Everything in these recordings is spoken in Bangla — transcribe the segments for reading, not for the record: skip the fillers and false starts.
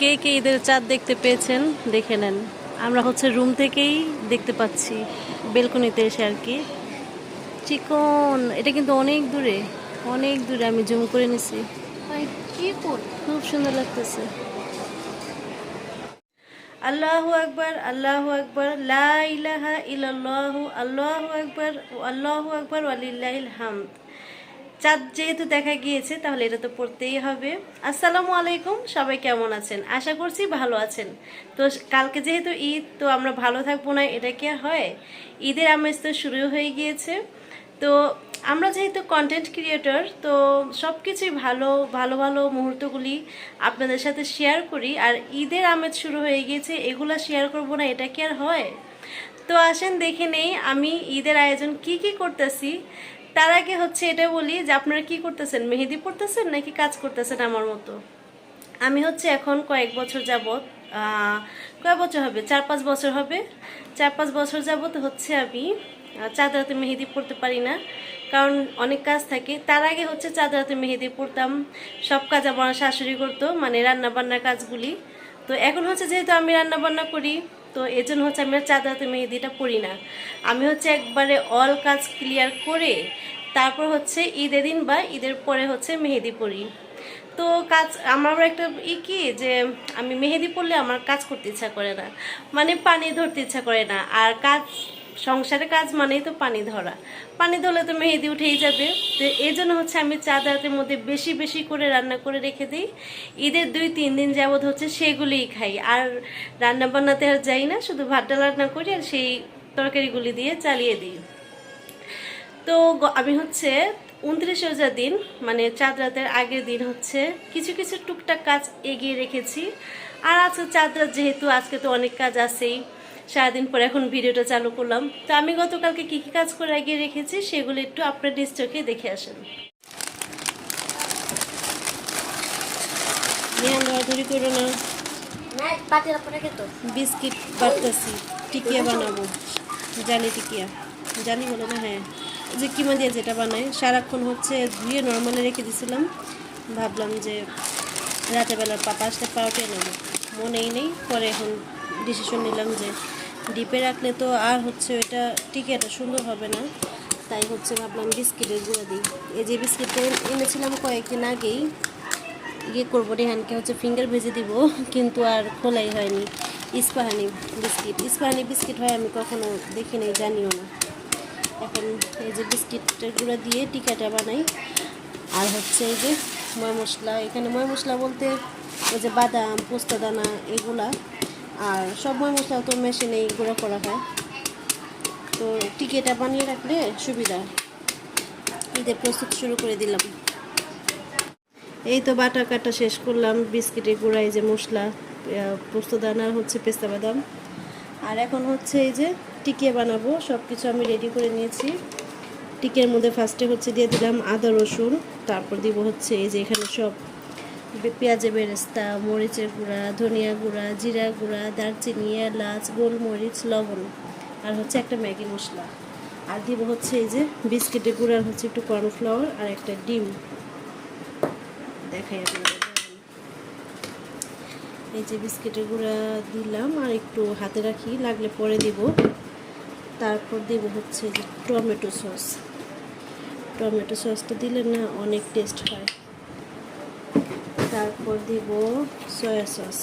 কে কে ঈদের চাঁদ দেখতে পেয়েছেন দেখে নেন। আমরা হচ্ছে রুম থেকেই দেখতে পাচ্ছি, বেলকনিতে এসে আর কি। চিকন, এটা কিন্তু অনেক দূরে, অনেক দূরে। আমি জুম করে নিছি। খুব সুন্দর লাগতেছে। আল্লাহু আকবার, আল্লাহু আকবার, লা ইলাহা ইল্লাল্লাহু, আল্লাহু আকবার, আল্লাহু আকবার, ওয়ালিল্লাহিল হামদ। চাঁদ যেহেতু দেখা গিয়েছে তাহলে এটা তো পড়তেই হবে। আসসালামু আলাইকুম, সবাই কেমন আছেন? আশা করছি ভালো আছেন। তো কালকে যেহেতু ঈদ, তো আমরা ভালো থাকবো না এটা কি আর হয়? ঈদের আমেজ তো শুরু হয়ে গিয়েছে। তো আমরা যেহেতু কন্টেন্ট ক্রিয়েটর, তো সব কিছুই ভালো ভালো ভালো মুহূর্তগুলি আপনাদের সাথে শেয়ার করি। আর ঈদের আমেজ শুরু হয়ে গিয়েছে, এগুলা শেয়ার করব না এটা কি আর হয়? তো আসেন দেখে নেই আমি ঈদের আয়োজন কি কি করতেছি। তার আগে হচ্ছে এটা বলি যে আপনারা কি করতেছেন, মেহেদি পড়তেছেন নাকি কাজ করতেছেন আমার মতো? আমি হচ্ছে এখন কয়েক বছর যাবত, কয়েক বছর হবে, 4-5 বছর হবে। 4-5 বছর যাবত হচ্ছে আমি চাঁদ রাতে মেহেদি পড়তে পারি না, কারণ অনেক কাজ থাকে। তার আগে হচ্ছে চাঁদ রাতে মেহেদি পড়তাম, সব কাজ আমার শাশুড়ি করতো, মানে রান্না বান্নার কাজগুলি। তো এখন হচ্ছে যেহেতু আমি রান্না বান্না করি, তো এই জন্য হচ্ছে আমি আর চাঁদ রাতে মেহেদিটা পড়ি না। আমি হচ্ছে একবারে অল কাজ ক্লিয়ার করে তারপর হচ্ছে ঈদের দিন বা ঈদের পরে হচ্ছে মেহেদি পড়ি। তো কাজ আমার একটা কি যে আমি মেহেদি পড়লে আমার কাজ করতে ইচ্ছা করে না, মানে পানি ধরতে ইচ্ছা করে না। আর কাজ, সংসারে কাজ মানেই তো পানি ধরা, পানি ধরলে তো মেহেদি উঠেই যাবে। তো এই জন্য হচ্ছে আমি চাঁদ রাতের মধ্যে বেশি বেশি করে রান্না করে রেখে দিই। ঈদের 2-3 দিন যাবৎ হচ্ছে সেগুলিই খাই, আর রান্না বান্নাতে আর যাই না, শুধু ভাত ডাল রান্না করি আর সেই তরকারিগুলি দিয়ে চালিয়ে দিই। তো আমি হচ্ছে 29 রোজার দিন, মানে চাঁদ রাতের আগের দিন হচ্ছে কিছু কিছু টুকটাক কাজ এগিয়ে রেখেছি। আর আজকে চাঁদ রাত যেহেতু, আজকে তো অনেক কাজ আছেই, সারাদিন পরে এখন ভিডিওটা চালু করলাম। তো আমি গতকালকে কি কি কাজ করে এগিয়ে রেখেছি সেগুলো একটু আপনার নিজ চোখে দেখে আসেন। নিহান ধরাধরি করো না। বিস্কিট বাটতেছি, টিকিয়া বানাবো। জালি টিকিয়া, জানি বলে না? হ্যাঁ, যে কিমা দিয়ে যেটা বানায়, সারাক্ষণ হচ্ছে ধুয়ে নর্মালে রেখে দিয়েছিলাম। ভাবলাম যে রাতের বেলার পাপা আসলে পাউটে নেবো, মনেই নেই। পরে এখন ডিসিশন নিলাম যে ডিপে রাখলে তো আর হচ্ছে ওইটা টিকিয়াটা সুন্দর হবে না, তাই হচ্ছে ভাবলাম বিস্কিটের গুঁড়া দিই। এই যে বিস্কিটটা এনেছিলাম কয়েকদিন আগেই, ইয়ে করবো, রেহানকে হচ্ছে ফিঙ্গার ভেজে দিব, কিন্তু আর খোলাই হয়নি। ইস্পাহানি বিস্কিট, ইস্পাহানি বিস্কিট হয় আমি কখনো দেখি নাই, জানিও না। এখন এই যে বিস্কিটের গুঁড়া দিয়ে টিকাটা বানাই। আর হচ্ছে এই যে ময় মশলা, এখানে ময় মশলা বলতে ওই যে বাদাম, পোস্তদানা এগুলা, আর সব ময় মশলা তো মেশিনেই গুঁড়া করা হয়। তো টিকিটা বানিয়ে রাখলে সুবিধা। ঈদের প্রস্তুতি শুরু করে দিলাম। এই তো বাটা কাটা শেষ করলাম, বিস্কিটের গুঁড়া, এই যে মশলা, পোস্তদানা, হচ্ছে পেস্তা বাদাম। আর এখন হচ্ছে এই যে টিকিয়া বানাবো, সব কিছু আমি রেডি করে নিয়েছি। টিকিয়ার মধ্যে ফার্স্টে হচ্ছে দিয়ে দিলাম আদা রসুন, তারপর দিব হচ্ছে এই যে এখানে সব পেঁয়াজের বেরেস্তা, মরিচের গুঁড়া, ধনিয়া গুঁড়া, জিরা গুঁড়া, দারচিনি, এলাচ, গোলমরিচ, লবণ, আর হচ্ছে একটা ম্যাগি মশলা। আর দিব হচ্ছে এই যে বিস্কিটের গুঁড়ার হচ্ছে একটু কর্নফ্লাওয়ার আর একটা ডিম। দেখাই আপনাদের, এই যে বিস্কিটের গুঁড়া দিলাম, আর একটু হাতে রাখি, লাগলে পরে দিব। তারপর দিব হচ্ছে যে টমেটো সস, টমেটো সসটা দিলে না অনেক টেস্ট হয়। তারপর দিব সয়া সস,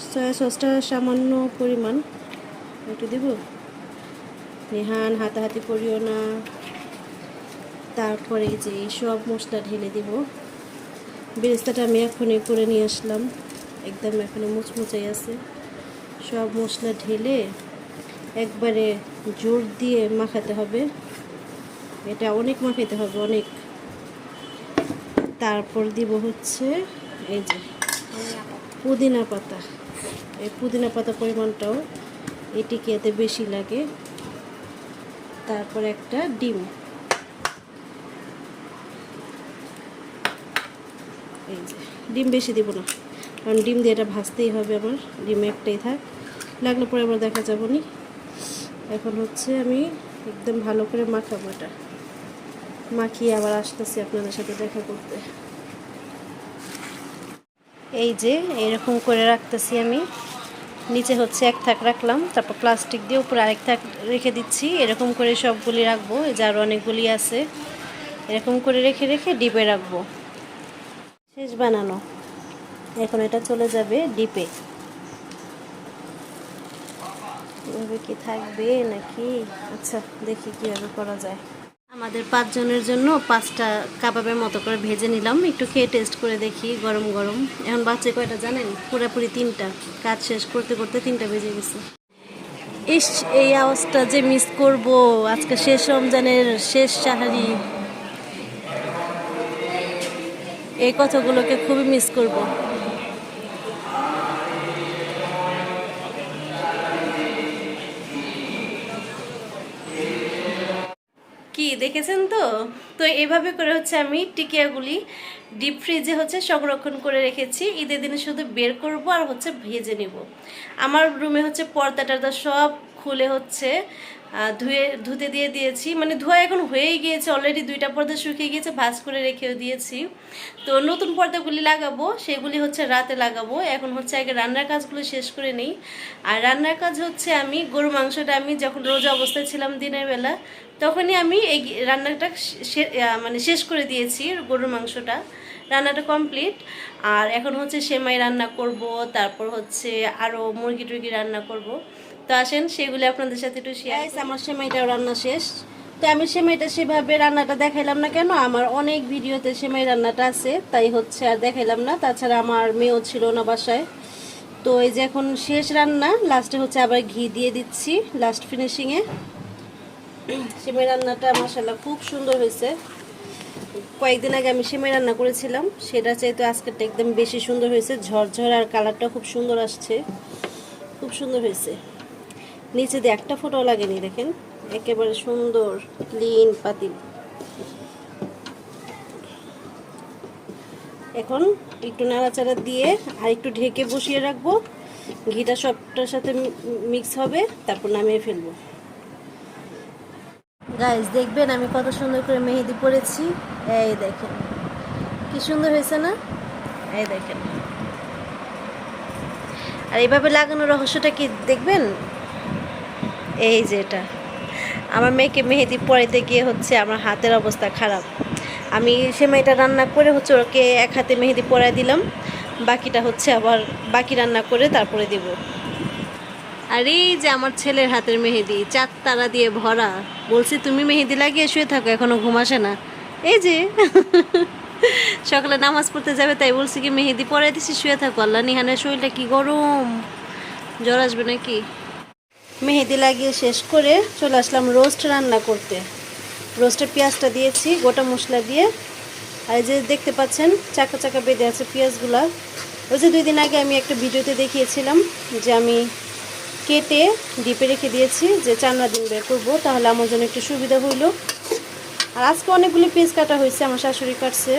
সয়া সসটা সামান্য পরিমাণ একটু দিব। রেহান হাতাহাতি করিও না। তারপরে যে সব মশলা ঢেলে দিব। বেরেস্তাটা আমি এখনই করে নিয়ে আসলাম, একদম এখানে মুচমুচাই আছে। সব মশলা ঢেলে একবারে জোর দিয়ে মাখাতে হবে, এটা অনেক মাখাইতে হবে, অনেক। তারপর দিব হচ্ছে এই যে পুদিনা পাতা, এই পুদিনা পাতা পরিমাণটাও এই টিকিয়াতে বেশি লাগে। তারপর একটা ডিম, এই যে ডিম বেশি দিব না, কারণ ডিম দিয়ে এটা ভাজতেই হবে আমার, ডিম একটাই থাক, লাগলে পরে আবার দেখা যাবো নি। এখন হচ্ছে আমি একদম ভালো করে মাখাবো, এটা মাখিয়ে আবার আসতেছি আপনাদের সাথে দেখা করতে। এই যে এরকম করে রাখতেছি আমি, নিচে হচ্ছে এক থাক রাখলাম, তারপর প্লাস্টিক দিয়ে উপরে আরেক থাক রেখে দিচ্ছি। এরকম করে সবগুলি রাখবো, এই যে আরও অনেকগুলি আছে, এরকম করে রেখে রেখে ডিপে রাখবো। শেষ বানানো, এখন এটা চলে যাবে ডিপে। এভাবে কি থাকবে নাকি? আচ্ছা দেখি কীভাবে করা যায়। আমাদের 5 জনের জন্য 5টা কাবাবের মতো করে ভেজে নিলাম, একটু খেয়ে টেস্ট করে দেখি গরম গরম। এখন বাচ্চা কয়টা জানেন? পুরোপুরি 3টা। কাজ শেষ করতে করতে 3টা বেজে গেছে। ইস, এই আওয়াজটা যে মিস করব, আজকে শেষ রমজানের শেষ সাহারি, এই কথাগুলোকে খুবই মিস করব। কি দেখেছেন তো? তো এভাবে করে হচ্ছে আমি টিকিয়াগুলি ডিপ ফ্রিজে হচ্ছে সংরক্ষণ করে রেখেছি। ঈদের দিনে শুধু বের করব আর হচ্ছে ভেজে নেব। আমার রুমে হচ্ছে পর্দা টর্দা সব খুলে হচ্ছে ধুতে দিয়ে দিয়েছি, মানে ধোয়া এখন হয়েই গিয়েছে অলরেডি, 2টা পর্দা শুকিয়ে গিয়েছে, ভাঁজ করে রেখেও দিয়েছি। তো নতুন পর্দাগুলি লাগাবো, সেগুলি হচ্ছে রাতে লাগাবো। এখন হচ্ছে আগে রান্নার কাজগুলো শেষ করে নিই। আর রান্নার কাজ হচ্ছে আমি গরু মাংসটা আমি যখন রোজা অবস্থায় ছিলাম দিনের বেলা, তখনই আমি এই রান্নাটা মানে শেষ করে দিয়েছি। গরুর মাংসটা রান্নাটা কমপ্লিট। আর এখন হচ্ছে সেমাই রান্না করব, তারপর হচ্ছে আরও মুরগি টুরগি রান্না করব। তো আসেন সেগুলো আপনাদের সাথে একটু শেয়ার। আমার সেমাইটাও রান্না শেষ। তো আমি সেমাইটা সেভাবে রান্নাটা দেখাইলাম না কেন, আমার অনেক ভিডিওতে সেমাই রান্নাটা আছে, তাই হচ্ছে আর দেখাইলাম না। তাছাড়া আমার মেয়েও ছিল না বাসায়। তো এই যে এখন শেষ রান্না, লাস্টে হচ্ছে আবার ঘি দিয়ে দিচ্ছি লাস্ট ফিনিশিংয়ে। সেমাই রান্নাটা মাশাআল্লাহ খুব সুন্দর হয়েছে। কয়েকদিন আগে আমি সেমাই রান্না করেছিলাম, সেটা চাইতে আজকেরটা একদম বেশি সুন্দর হয়েছে, ঝরঝর, আর কালারটা খুব সুন্দর আসছে, খুব সুন্দর হয়েছে। নিচে দিয়ে একটা ফোঁটাও লাগেনি, দেখেন একেবারে সুন্দর ক্লিন পাতিল। এখন একটু নাড়াচাড়া দিয়ে আর একটু ঢেকে বসিয়ে রাখবো, ঘিটা সবটার সাথে মিক্স হবে, তারপর নামিয়ে ফেলবো। গাইস দেখবেন আমি কত সুন্দর করে মেহেদি পরেছি, এই দেখেন কি সুন্দর হয়েছে না? এই দেখেন। আর এইভাবে লাগানোর রহস্যটা কি দেখবেন? এই যে এটা আমার মেয়েকে মেহেদি পরাইতে গিয়ে হচ্ছে আমার হাতের অবস্থা খারাপ। আমি সেমাইটা রান্না করে হচ্ছে ওকে এক হাতে মেহেদি পরাই দিলাম, বাকিটা হচ্ছে আবার বাকি রান্না করে তারপরে দেব। আর এই যে আমার ছেলের হাতের মেহেদি 4 তারা দিয়ে ভরা, বলছি তুমি মেহেদি লাগিয়ে শুয়ে থাকো, এখনো ঘুম আসে না। এই যে সকালে নামাজ পড়তে যাবে, তাই বলছি কি মেহেদি পরাই দিছি, শুয়ে থাকো। আল্লাহ, নিহানের শরীরটা কি গরম, জ্বর আসবে নাকি। মেহেদি লাগিয়ে শেষ করে চলে আসলাম রোস্ট রান্না করতে। রোস্টে পেঁয়াজটা দিয়েছি গোটা মশলা দিয়ে। আর এই যে দেখতে পাচ্ছেন চাকা চাকা বেঁধে আছে পেঁয়াজগুলা। ওই যে 2 দিন আগে আমি একটা ভিডিওতে দেখিয়েছিলাম যে আমি কেটে ডিপে রেখে দিয়েছি, যে 4 দিন বের করবো, তাহলে আমার জন্য একটু সুবিধা হইল। আর আজকে অনেকগুলি পিস কাটা হয়েছে, আমার শাশুড়ি কাটছে,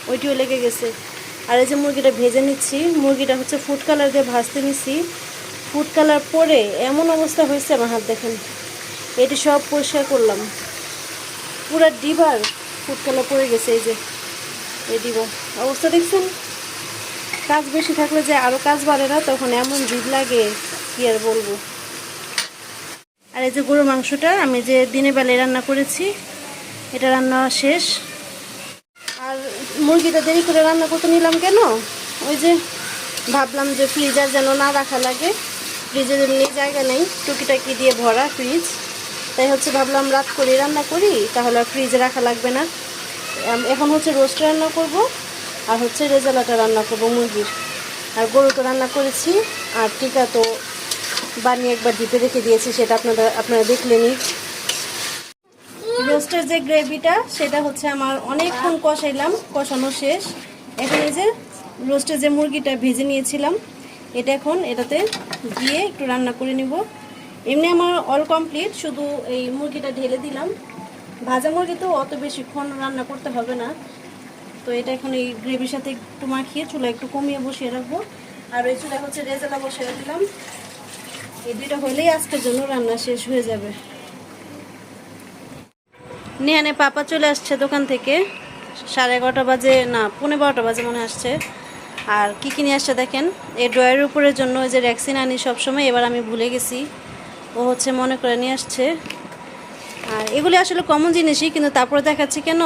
ওইটিও লেগে গেছে। আর এই যে মুরগিটা ভেজে নিচ্ছি, মুরগিটা হচ্ছে ফুড কালার দিয়ে ভাজতে নিচ্ছি। ফুড কালার পরে এমন অবস্থা হয়েছে আমার হাত, দেখেন এটি সব পরিষ্কার করলাম, পুরা ডিবার ফুড কালার পড়ে গেছে। এই যে এই ডিবার অবস্থা দেখছেন। কাজ বেশি থাকলে যে আরও কাজ বাড়ে না, তখন এমন জিদ লাগে কি আর বলবো। আর এই যে গরুর মাংসটা আমি যে দিনের বেলায় রান্না করেছি, এটা রান্না শেষ। আর মুরগিটা দেরি করে রান্না করতে নিলাম কেন, ওই যে ভাবলাম যে ফ্রিজার যেন না রাখা লাগে, ফ্রিজে এমনি জায়গা নেই, টুকিটাকি দিয়ে ভরা ফ্রিজ, তাই হচ্ছে ভাবলাম রাত করে রান্না করি, তাহলে আর ফ্রিজে রাখা লাগবে না। এখন হচ্ছে রোস্ট রান্না করব, আর হচ্ছে রেজালাটা রান্না করব মুরগির। আর গরু তো রান্না করেছি, আর টিকা তো বানিয়ে একবার ডিপে রেখে দিয়েছি, সেটা আপনারা দেখলেনই। রোস্টের যে গ্রেভিটা, সেটা হচ্ছে আমার অনেকক্ষণ কষাইলাম, কষানো শেষ। এখন এই যে রোস্টের যে মুরগিটা ভেজে নিয়েছিলাম, এটা এখন এটাতে দিয়ে একটু রান্না করে নিব। এমনি আমার অল কমপ্লিট, শুধু এই মুরগিটা ঢেলে দিলাম। ভাজা মুরগি তো অত বেশিক্ষণ রান্না করতে হবে না। তো এটা এখন এই গ্রেভির সাথে একটু মাখিয়ে চুলা একটু কমিয়ে বসিয়ে রাখবো। আর ওই চুলা হচ্ছে রেজালা বসিয়ে দিলাম। এই 2টা হলেই আজকের জন্য রান্না শেষ হয়ে যাবে। নিহানে পাপা চলে আসছে দোকান থেকে, 11:30 বাজে, না 12:15 বাজে মনে আসছে। আর কী কী নিয়ে আসছে দেখেন, এই ড্রয়ের উপরের জন্য ওই যে র্যাক্সিন আনি সবসময়, এবার আমি ভুলে গেছি, ও হচ্ছে মনে করে নিয়ে আসছে। আর এগুলি আসলে কমন জিনিসই, কিন্তু তারপরে দেখাচ্ছি কেন,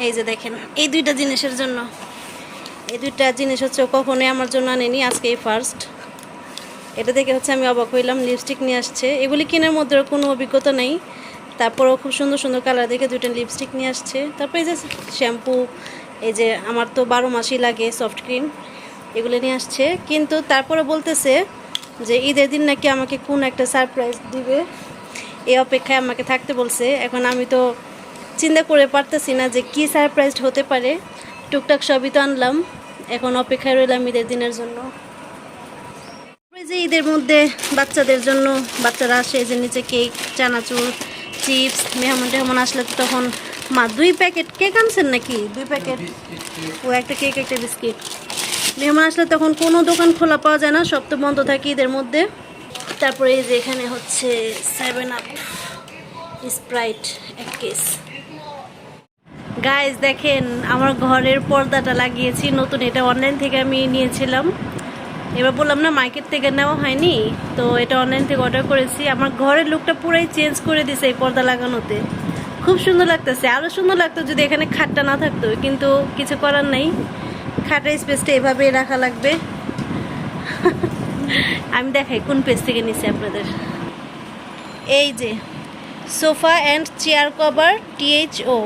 এই যে দেখেন এই দুইটা জিনিসের জন্য। এই দুইটা জিনিস হচ্ছে ও কখনোই আমার জন্য আনেনি, আজকে এই ফার্স্ট। এটা দেখে হচ্ছে আমি অবাক হইলাম, লিপস্টিক নিয়ে আসছে। এগুলি কেনার মধ্যে কোনো অভিজ্ঞতা নেই, তারপরেও খুব সুন্দর সুন্দর কালার দেখে দুইটা লিপস্টিক নিয়ে আসছে। তারপরে এই যে শ্যাম্পু, এই যে আমার তো 12 মাসই লাগে সফট ক্রিম, এগুলো নিয়ে আসছে। কিন্তু তারপরে বলতেছে যে ঈদের দিন নাকি আমাকে কোন একটা সারপ্রাইজ দিবে, এই অপেক্ষায় আমাকে থাকতে বলছে। এখন আমি তো চিন্তা করে পারতেছি না যে কী সারপ্রাইজ হতে পারে। টুকটাক সবই তো আনলাম, এখন অপেক্ষায় রইলাম ঈদের দিনের জন্য। যে ঈদের মধ্যে বাচ্চাদের জন্য বাচ্চারা আসে, যে নিচে কেক, চানাচুর, চিপস, মেহমান আসলে তো তখন মা 2 প্যাকেট কেক আনছেন নাকি, 2 প্যাকেট, ও একটা কেক একটা বিস্কিট। মেহমান আসলে তখন কোনো দোকান খোলা পাওয়া যায় না, সব তো বন্ধ থাকে ঈদের মধ্যে। তারপরে এই যে এখানে হচ্ছে 7 আপ, স্প্রাইট 1 কেস। গাইজ দেখেন আমার ঘরের পর্দাটা লাগিয়েছি নতুন, এটা অনলাইন থেকে আমি নিয়েছিলাম। এবার বললাম না মার্কেট থেকে নেওয়া হয়নি, তো এটা অনলাইন থেকে অর্ডার করেছি। আমার ঘরের লুকটা পুরাই চেঞ্জ করে দিছে এই পর্দা লাগানোতে, খুব সুন্দর লাগতেছে। আরও সুন্দর লাগতো যদি এখানে খাটটা না থাকতো, কিন্তু কিছু করার নাই, খাটের স্পেসটা এভাবেই রাখা লাগবে। আমি দেখাই কোন পেজ থেকে নিছি আপনাদের। এই যে sofa and chair cover THO,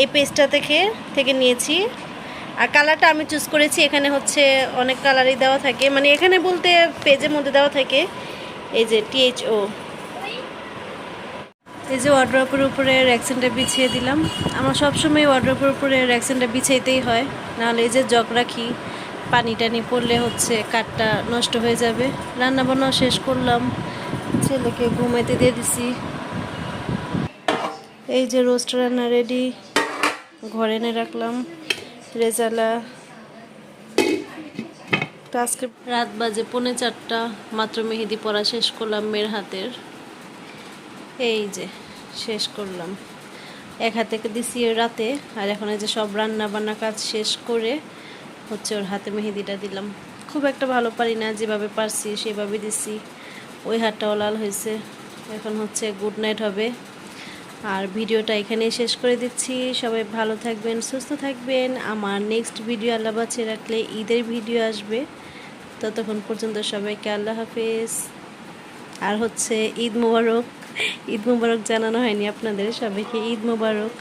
এই পেজটা থেকে নিয়েছি। আর কালারটা আমি চুজ করেছি, এখানে হচ্ছে অনেক কালারই দেওয়া থাকে, মানে এখানে বলতে পেজের মধ্যে দেওয়া থাকে। এই যে THO, এই যে ওয়ার্ড্রপের উপরে র্যাকসিনটা বিছিয়ে দিলাম। আমার সবসময় ওয়ার্ড্রপের উপরে র্যাকসিনটা বিছাইতেই হয়, নাহলে এই যে জগ রাখি, পানি টানি পড়লে হচ্ছে কাঠটা নষ্ট হয়ে যাবে। রান্না বান্না শেষ করলাম, ছেলেকে ঘুমাইতে দিয়ে দিছি। এই যে রোস্ট রান্না রেডি, ঘরে এনে রাখলাম। রেজালা আজকে রাত বাজে 3:45, মাত্র মেহেদি পরা শেষ করলাম মেয়ের হাতের। এই যে শেষ করলাম, এক হাতে দিছি রাতে, আর এখন এই যে সব রান্না বান্না কাজ শেষ করে হচ্ছে ওর হাতে মেহেদিটা দিলাম। খুব একটা ভালো পারি না, যেভাবে পারছি সেভাবে দিছি। ওই হাতটাও লাল হয়েছে। এখন হচ্ছে গুড নাইট হবে, আর ভিডিওটা এখানেই শেষ করে দিচ্ছি। সবাই ভালো থাকবেন, সুস্থ থাকবেন। আমার নেক্সট ভিডিও আল্লাহ বাঁচিয়ে রাখলে ঈদের ভিডিও আসবে, ততক্ষণ পর্যন্ত সবাইকে আল্লাহ হাফেজ। আর হচ্ছে ঈদ মোবারক, ঈদ মোবারক জানানো হয়নি আপনাদের, সবাইকে ঈদ মোবারক।